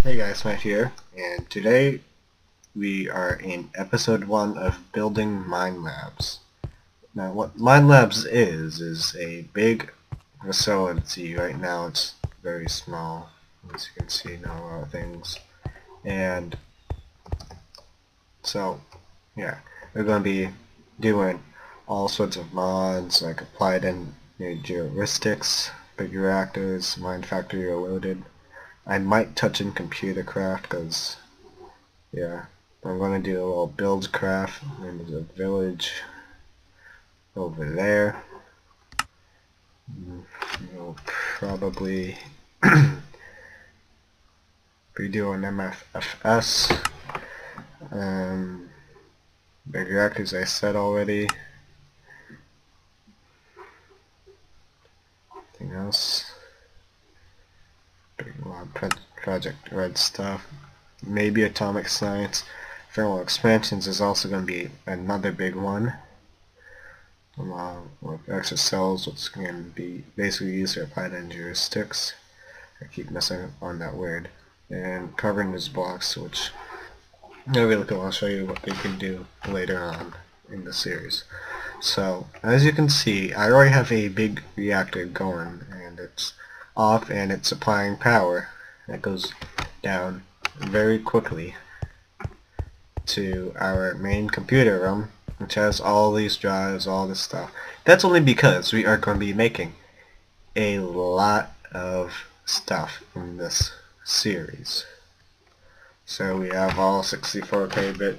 Hey guys, Matt here, and today we are in episode 1 of building MineLabs. Now what MineLabs is a big facility. Right now it's very small, as you can see, not a lot of things. And so, yeah, we're going to be doing all sorts of mods, like applied heuristics, big reactors, mine factory reloaded. I might touch in computer craft because, yeah, I'm going to do a little build craft. And there's a village over there. We'll probably be doing MFFS. Big reactors I said already. Anything else? Big Project Red stuff. Maybe atomic science. Thermal expansions is also going to be another big one. With extra cells, which can be basically used for applied heuristics. I keep messing on that word. And covering these blocks, which they're really cool. I'll show you what they can do later on in the series. So, as you can see, I already have a big reactor going, and it's off, and it's supplying power. That goes down very quickly to our main computer room, which has all these drives, all this stuff. That's only because we are going to be making a lot of stuff in this series. So we have all 64K bit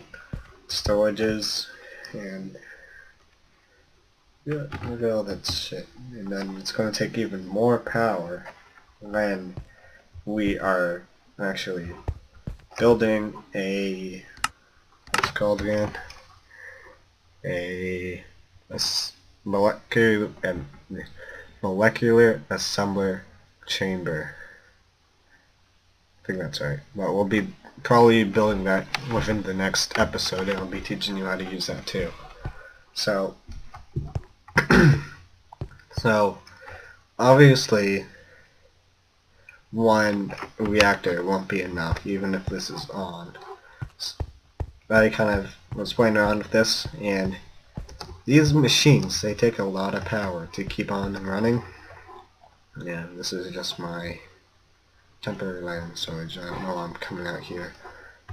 storages, and yeah, look at all that shit. And then it's going to take even more power when we are actually building a, what's it called again? A molecular assembler chamber. I think that's right. But we'll be probably building that within the next episode, and I'll be teaching you how to use that too. So, obviously, one reactor won't be enough, even if this is on. I kind of was playing around with this, and these machines, they take a lot of power to keep on running. Yeah, this is just my temporary land storage. I don't know why I'm coming out here.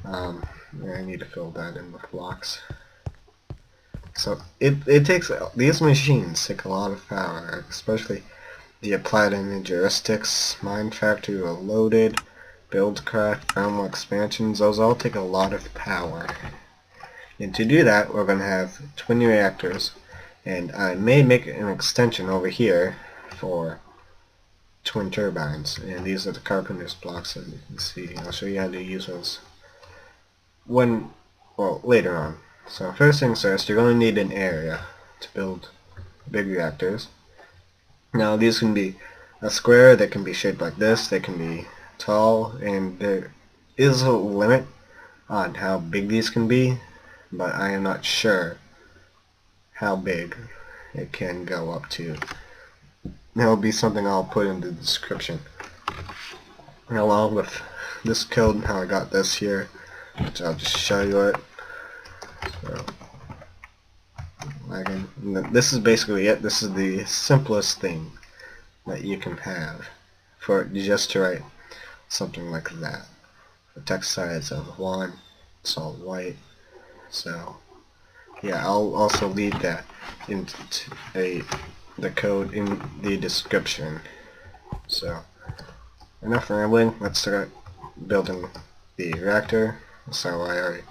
I need to fill that in with blocks. So it takes, these machines take a lot of power, especially the applied heuristics, mine factory reloaded, build craft, thermal expansions. Those all take a lot of power. And to do that, we're going to have twin reactors, and I may make an extension over here for twin turbines, and these are the carpenter's blocks, as you can see. I'll show you how to use those later on. So first things first, you're going to need an area to build big reactors. Now these can be a square, they can be shaped like this, they can be tall, and there is a limit on how big these can be, but I am not sure how big it can go up to. That'll be something I'll put in the description, along with this code and how I got this here, which I'll just show you it. So, this is basically it. This is the simplest thing that you can have for just to write something like that. The text size of 1, it's all white. So yeah, I'll also leave that into the code in the description. So enough rambling, let's start building the reactor. So I already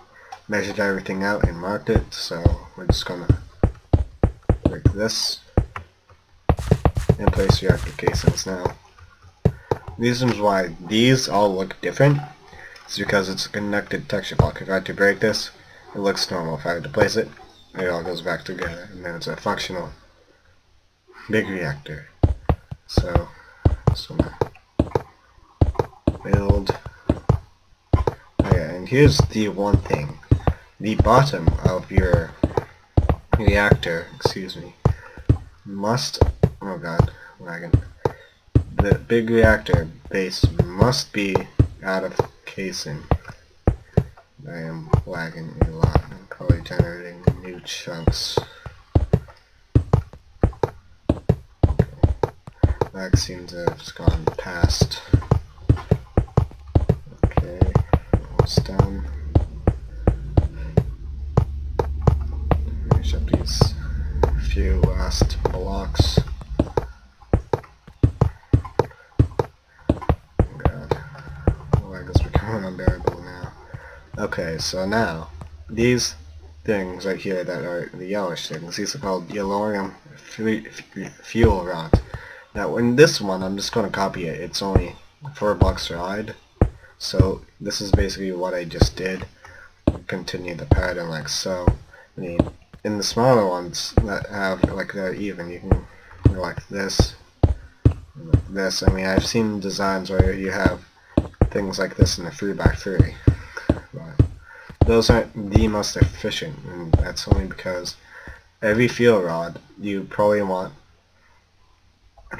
measured everything out and marked it, so we're just gonna break this and place reactor casings. Now, reasons why these all look different is because it's a connected texture block. If I had to break this, it looks normal. If I had to place it, it all goes back together, and then it's a functional big reactor. So, build. Okay, and here's the one thing. The bottom of your reactor, must, oh god, lagging. The big reactor base must be out of casing. I am lagging a lot. I'm probably generating new chunks. Lag seems to have gone past. Okay, almost done. Finish up these few last blocks. Unbearable now. Okay, so now these things right here that are the yellowish things, these are called yellorium fuel rods. Now in this one, I'm just going to copy it. It's only 4 blocks wide, so this is basically what I just did. Continue the pattern like so. I mean, in the smaller ones that have like they're even, you can go like this, and like this. I mean, I've seen designs where you have things like this in a 3x3, but those aren't the most efficient, and that's only because every fuel rod you probably want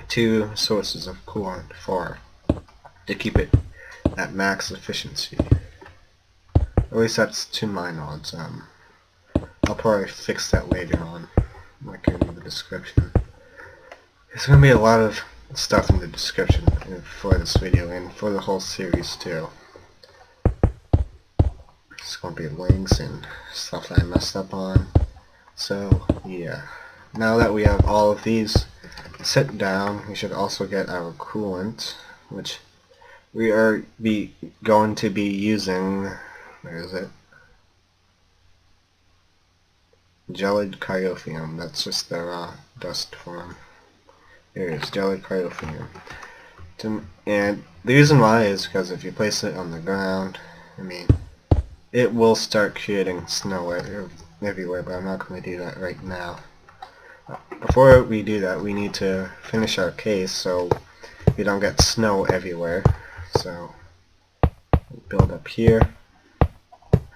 2 sources of coolant for to keep it at max efficiency. At least that's to my knowledge. I'll probably fix that later on, like in the description. There's gonna be a lot of stuff in the description for this video and for the whole series too. It's gonna be links and stuff that I messed up on. So yeah, now that we have all of these set down, we should also get our coolant, which we are going to be using. Where is it? Gelid cryophium. That's just the raw dust form. Here it is, gelid cryophium. And the reason why is because if you place it on the ground, I mean, it will start creating snow everywhere, but I'm not going to do that right now. Before we do that, we need to finish our case so we don't get snow everywhere. So, build up here,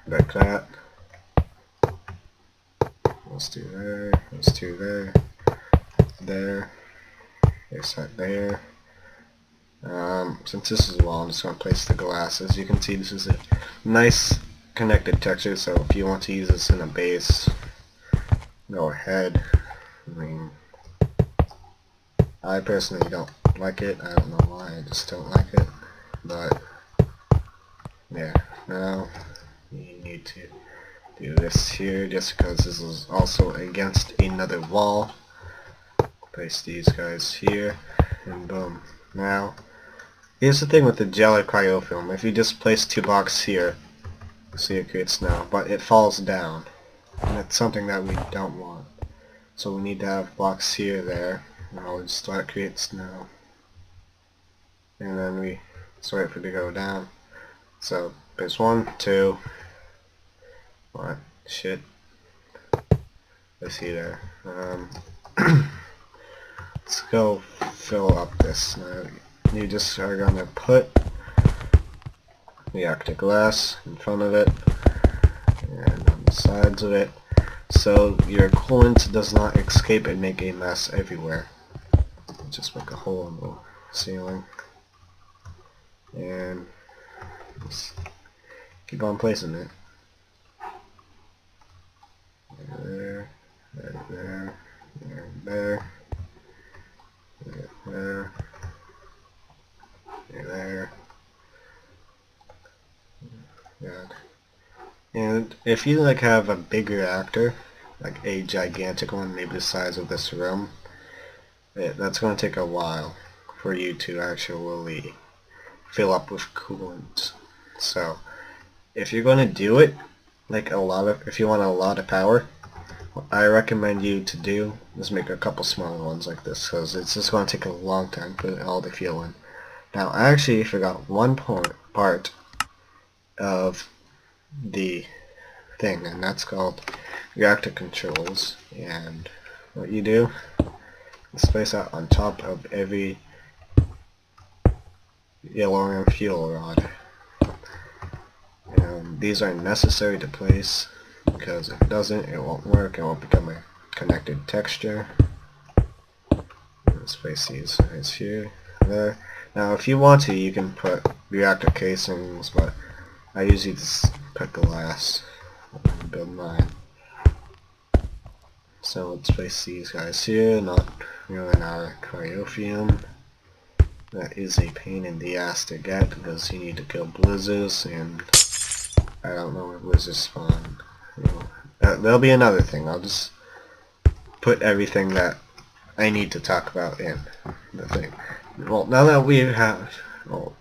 like that. Let's do there, let's do there, there. There's that there. Since this is a wall, I'm just going to place the glass. As you can see, this is a nice connected texture, so if you want to use this in a base, go ahead. I mean, I personally don't like it. I don't know why, I just don't like it. But, yeah, now you need to do this here, just because this is also against another wall. Place these guys here, and boom. Now, here's the thing with the gelid cryofilm. If you just place 2 blocks here, see it creates snow, but it falls down. And that's something that we don't want. So we need to have blocks here, there, and I'll just let it create snow. And then we just wait for it to go down. So, there's 1, 2, what? Shit. Let's see there. Let's go fill up this. Now, you just are going to put the Arctic glass in front of it and on the sides of it so your coolant does not escape and make a mess everywhere. Just make a hole in the ceiling and just keep on placing it. There, there, there, there, there. There, there, good. And if you like have a big reactor, like a gigantic one, maybe the size of this room, that's going to take a while for you to actually fill up with coolant. So if you're going to do it, like if you want a lot of power, what I recommend you to do is make a couple smaller ones like this, because it's just going to take a long time for it all to fill in. Now I actually forgot one part of the thing, and that's called reactor controls. And what you do is place that on top of every yellorium fuel rod. And these are necessary to place, because if it doesn't, it won't work, it won't become a connected texture. Let's place these right here, there. Now if you want to, you can put reactor casings, but I usually just put glass and build mine. So let's place these guys here, not ruin our cryophium. That is a pain in the ass to get because you need to kill blizzards, and I don't know where blizzards spawn. There'll be another thing. I'll just put everything that I need to talk about in the thing. Well, now that we have... Oh,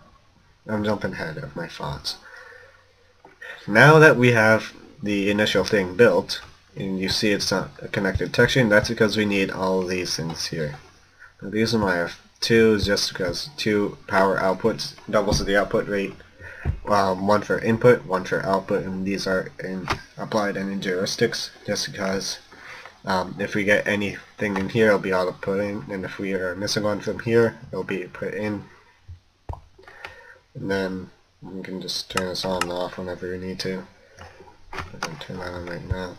I'm jumping ahead of my thoughts. Now that we have the initial thing built, and you see it's not a connected texture, and that's because we need all of these things here. Now, the reason why I have 2 is just because 2 power outputs doubles the output rate. 1 for input, 1 for output, and these are applied energy heuristics, just because if we get anything in here, it'll be outputting, and if we are missing one from here, it'll be put in. And then you can just turn this on and off whenever you need to. I'm going to turn that on right now.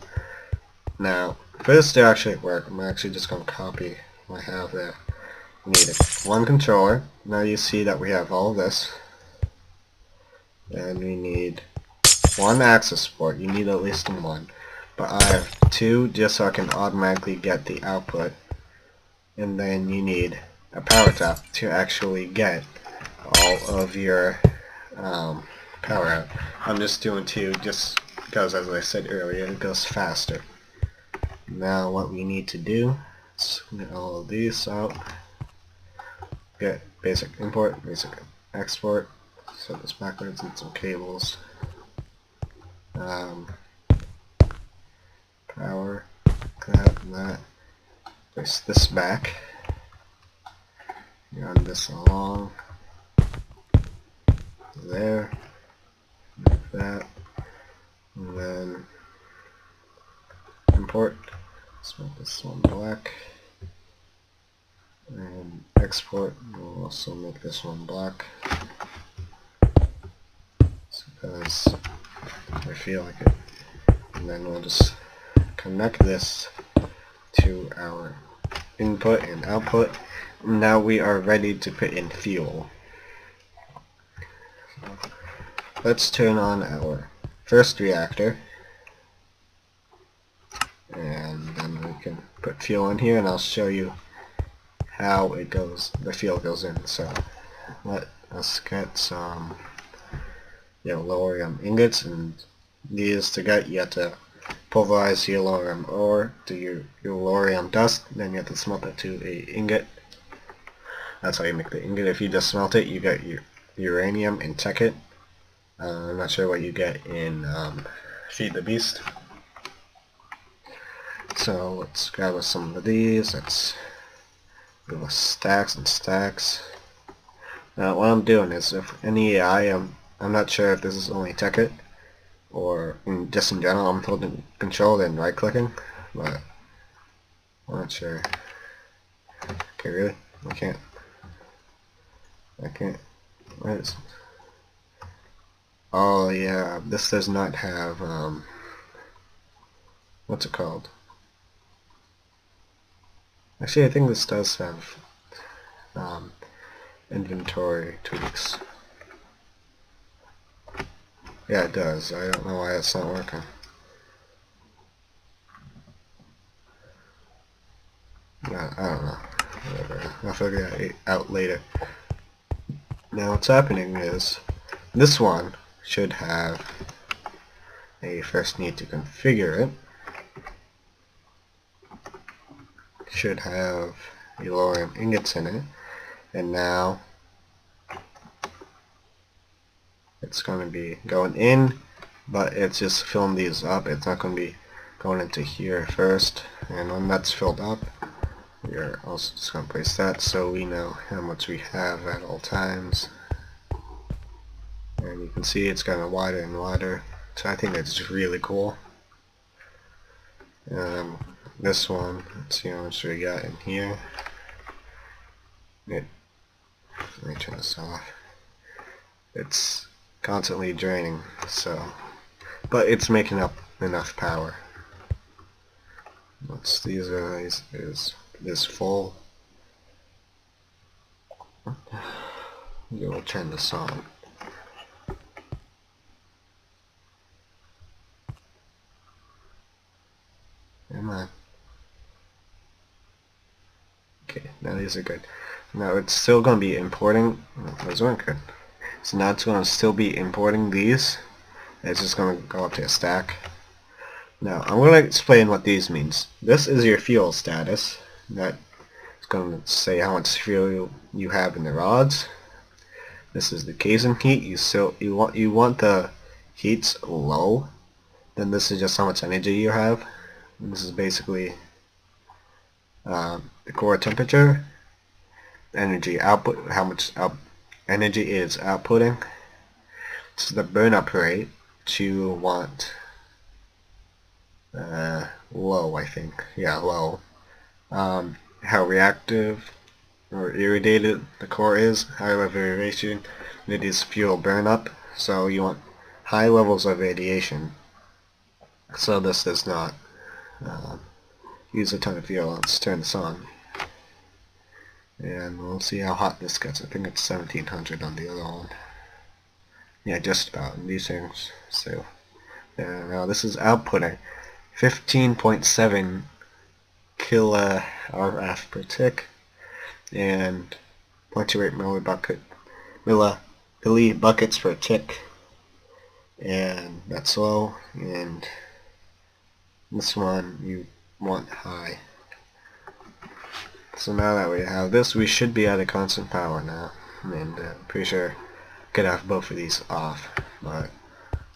Now, for this to actually work, I'm actually just going to copy what I have there. We need 1 controller. Now you see that we have all this. And we need 1 access port. You need at least 1. But I have 2 just so I can automatically get the output. And then you need a power tap to actually get all of your power out. I'm just doing 2 just because, as I said earlier, it goes faster. Now what we need to do is get all of these out. Get basic import, basic export. Set this backwards, need some cables. Power, that, and that. Place this back. Run this along. There. Like that. And then import. Let's make this one black. And export. We'll also make this one black. Because I feel like it. And then we'll just connect this to our input and output. Now we are ready to put in fuel. So let's turn on our first reactor. And then we can put fuel in here, and I'll show you how it goes, the fuel goes in. So let us get some yellorium ingots, and these to get, you have to pulverize yellorium ore to your yellorium dust, then you have to smelt it to a ingot. That's how you make the ingot. If you just smelt it, you get your uranium in Tekkit. I'm not sure what you get in Feed the Beast. So let's grab us some of these. Let's give us stacks and stacks. Now what I'm doing is, if any I'm not sure if this is only Tekkit or just in general. I'm holding control and right clicking, but I'm not sure. Okay, really? I can't. What is? Oh yeah, this does not have what's it called? Actually, I think this does have inventory tweaks. Yeah, it does. I don't know why it's not working. I don't know. Whatever. I'll figure it out later. Now what's happening is, this one should have a first need to configure it. Should have yellorium ingots in it, and now it's going to be going in, but it's just filling these up. It's not going to be going into here first, and when that's filled up, we're also just going to place that so we know how much we have at all times. And you can see it's getting wider and wider, so I think that's really cool. This one, let's see how much we got in here. Let me turn this off. It's constantly draining, so, but it's making up enough power. Once these is full, we'll turn this on. these are good. Now it's still going to be importing. Those weren't good. So now it's going to still be importing these. It's just going to go up to a stack. Now I'm going to explain what these means. This is your fuel status. That is going to say how much fuel you have in the rods. This is the casing heat. You want the heats low. Then this is just how much energy you have. And this is basically the core temperature, energy output, how much energy is outputting. This is the burn up rate, which you want low, I think. Yeah, low. How reactive or irradited the core is, high level radiation. It is fuel burn up, so you want high levels of radiation. So this does not use a ton of fuel. Let's turn this on. And we'll see how hot this gets. I think it's 1700 on the other one. Yeah, just about in these things. So now this is outputting 15.7 kRF per tick and 0.28 milli buckets per tick. And that's low. And this one you want high. So now that we have this, we should be at a constant power now. And pretty sure I could have both of these off, but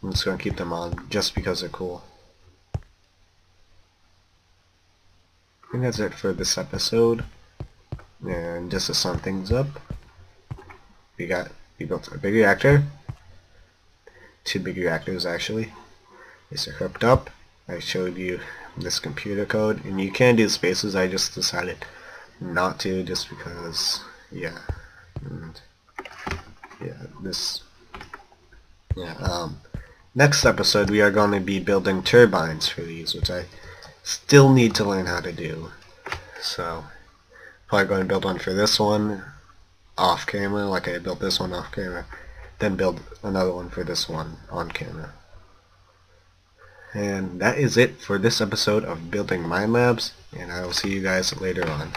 I'm just going to keep them on just because they're cool. I think that's it for this episode. And just to sum things up, we built a big reactor. 2 big reactors actually. These are hooked up. I showed you this computer code, and you can do spaces. I just decided not to, just because, yeah, and yeah, this, yeah. Next episode we are going to be building turbines for these, which I still need to learn how to do. So probably going to build one for this one off camera, like I built this one off camera, then build another one for this one on camera. And that is it for this episode of Building MineLabs, and I will see you guys later on.